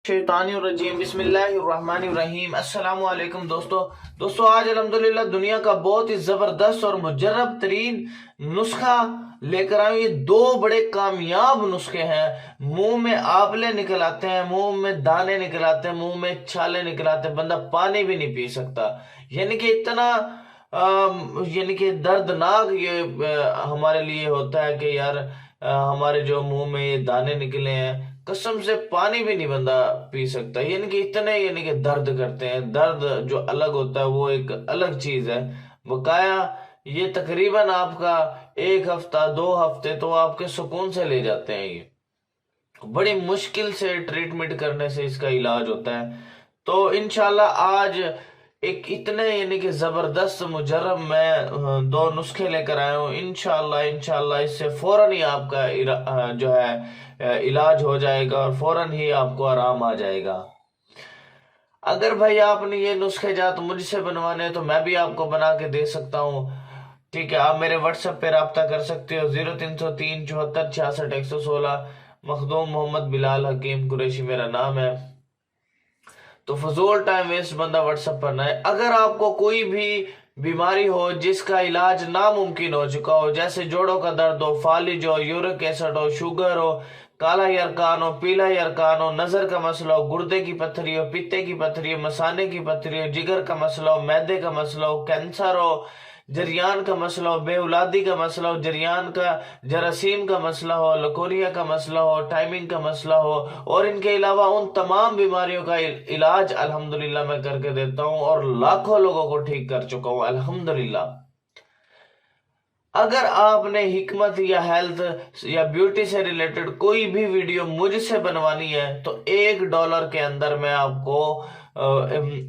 شیطانی الرجیم بسم اللہ الرحمن الرحیم السلام علیکم دوستو آج الحمدللہ دنیا کا بہت ہی زبردست اور مجرب ترین نسخہ لے کر آئے. یہ دو بڑے کامیاب نسخے ہیں. منہ میں آبلے نکل آتے ہیں, منہ میں دانے نکل آتے ہیں, منہ میں چھالے نکل آتے ہیں, بندہ پانی بھی نہیں پی سکتا. یعنی کہ اتنا دردناک یہ ہمارے لیے ہوتا ہے کہ یار ہمارے جو منہ میں یہ دانے نکلے ہیں, قسم سے پانی بھی نہیں بندہ پی سکتا. یعنی کہ اتنے درد کرتے ہیں. درد جو الگ ہوتا ہے وہ ایک الگ چیز ہے. بقایا یہ تقریباً آپ کا 1 ہفتہ 2 ہفتے تو آپ کے سکون سے لے جاتے ہیں. یہ بڑی مشکل سے ٹریٹمنٹ کرنے سے اس کا علاج ہوتا ہے. تو انشاءاللہ آج ایک اتنے کہ زبردست مجرب میں 2 نسخے لے کر آئے ہوں. انشاءاللہ اس سے فوراً ہی آپ کا جو ہے علاج ہو جائے گا اور فوراً ہی آپ کو آرام آ جائے گا. اگر بھائی آپ نے یہ نسخے جات مجھ سے بنوانے ہیں تو میں بھی آپ کو بنا کے دے سکتا ہوں. ٹھیک ہے, آپ میرے واٹس ایپ پہ رابطہ کر سکتے ہو 0303 74 66 116. مخدوم محمد بلال حکیم قریشی میرا نام ہے. تو فضول ٹائم ویسٹ بندہ واٹس ایپ پر نہ ہے. اگر آپ کو کوئی بھی بیماری ہو جس کا علاج ناممکن ہو چکا ہو, جیسے جوڑوں کا درد ہو, فالج ہو, یورک ایسڈ ہو, شوگر ہو, کالا یرکان ہو, پیلا یرکان ہو, نظر کا مسئلہ ہو, گردے کی پتھری ہو, پیتے کی پتھری ہو, مثانے کی پتھری ہو, جگر کا مسئلہ ہو, معدے کا مسئلہ ہو, کینسر ہو, جریان کا مسئلہ ہو, بے اولادی کا مسئلہ ہو, جریان کا جراثیم کا مسئلہ ہو, لکوریا کا مسئلہ ہو, ٹائمنگ کا مسئلہ ہو, اور ان کے علاوہ ان تمام بیماریوں کا علاج الحمدللہ میں کر کے دیتا ہوں اور لاکھوں لوگوں کو ٹھیک کر چکا ہوں الحمدللہ. اگر آپ نے حکمت یا ہیلتھ یا بیوٹی سے ریلیٹڈ کوئی بھی ویڈیو مجھ سے بنوانی ہے تو $1 کے اندر میں آپ کو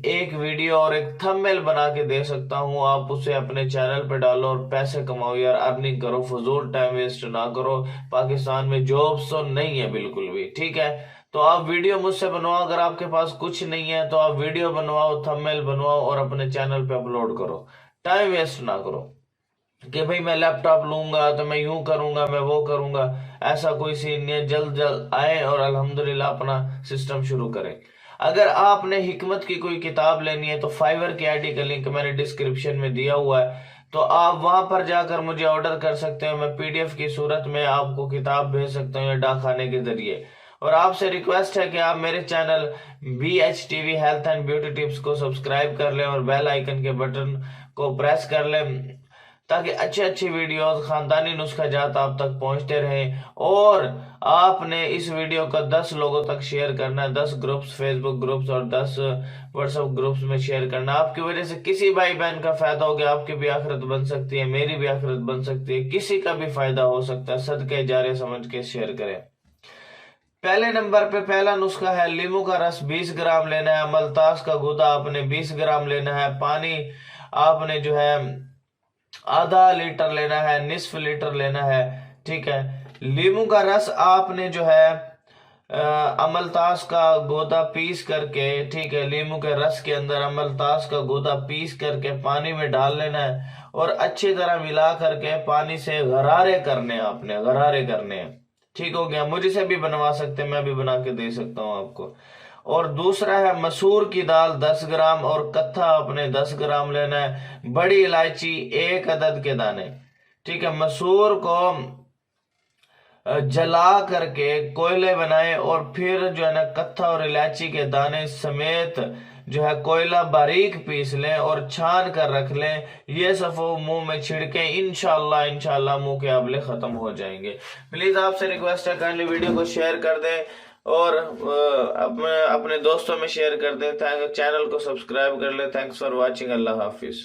ایک ویڈیو اور ایک تھمبنیل بنا کے دے سکتا ہوں. آپ اسے اپنے چینل پہ ڈالو اور پیسے کماؤ یار, ارننگ کرو, فضول ٹائم ویسٹ نہ کرو. پاکستان میں جابس تو نہیں ہے بالکل بھی. ٹھیک ہے, تو آپ ویڈیو مجھ سے بنواؤ. اگر آپ کے پاس کچھ نہیں ہے تو آپ ویڈیو بنواؤ, تھمبنیل بنواؤ اور اپنے چینل پہ اپلوڈ کرو. ٹائم ویسٹ نہ کرو کہ بھئی میں لیپ ٹاپ لوں گا تو میں یوں کروں گا, میں وہ کروں گا. ایسا کوئی سین نہیں ہے. جلد آئیں اور الحمدللہ اپنا سسٹم شروع کریں. اگر آپ نے حکمت کی کوئی کتاب لینی ہے تو فائیور کی آئی ڈی کا لنک میں نے ڈسکرپشن میں دیا ہوا ہے, تو آپ وہاں پر جا کر مجھے آرڈر کر سکتے ہیں. میں PDF کی صورت میں آپ کو کتاب بھیج سکتا ہوں یا ڈاک خانے کے ذریعے. اور آپ سے ریکویسٹ ہے کہ آپ میرے channel BHTV health and beauty tips کو سبسکرائب کر لیں اور بیل آئیکن کے بٹن کو پریس کر لیں تاکہ اچھی ویڈیوز, خاندانی نسخہ جات آپ تک پہنچتے رہیں. اور آپ نے اس ویڈیو کو 10 لوگوں تک شیئر کرنا ہے, 10 گروپس, فیس بک گروپس اور 10 واٹس ایپ گروپس میں شیئر کرنا. آپ کی وجہ سے کسی بھائی بہن کا فائدہ ہو گیا, آپ کی بھی آخرت بن سکتی ہے, میری بھی آخرت بن سکتی ہے, کسی کا بھی فائدہ ہو سکتا ہے. صدقہ جاریہ سمجھ کے شیئر کریں. پہلے نمبر پہ پہلا نسخہ ہے لیمو کا رس 20 گرام لینا ہے, ملتاس کا گودا آپ نے 20 گرام لینا ہے, پانی آپ نے جو ہے ½ لیٹر لینا ہے, نصف لیٹر لینا ہے. ٹھیک ہے, لیمو کا رس آپ نے جو ہے املتاس کا گودا پیس کر کے, ٹھیک ہے, لیمو کے رس کے اندر املتاس کا گودا پیس کر کے پانی میں ڈال لینا ہے اور اچھی طرح ملا کر کے پانی سے غرارے کرنے ہیں. آپ نے غرارے کرنے ہیں. ٹھیک ہو گیا. مجھے سے بھی بنوا سکتے ہیں, میں بھی بنا کے دے سکتا ہوں آپ کو. اور دوسرا ہے مسور کی دال 10 گرام اور کتھا آپ نے 10 گرام لینا ہے, بڑی الائچی 1 عدد کے دانے. ٹھیک ہے, مسور کو جلا کر کے کوئلے بنائیں اور پھر جو ہے نا کتھا اور الائچی کے دانے سمیت جو ہے کوئلہ باریک پیس لیں اور چھان کر رکھ لیں. یہ صفو منہ میں چھڑکیں, انشاءاللہ منہ کے آبلے ختم ہو جائیں گے. پلیز آپ سے ریکویسٹ ہے کائنڈلی ویڈیو کو شیئر کر دیں اور اپنے دوستوں میں شیئر کر دیں. چینل کو سبسکرائب کر لیں. Thanks for watching. اللہ حافظ.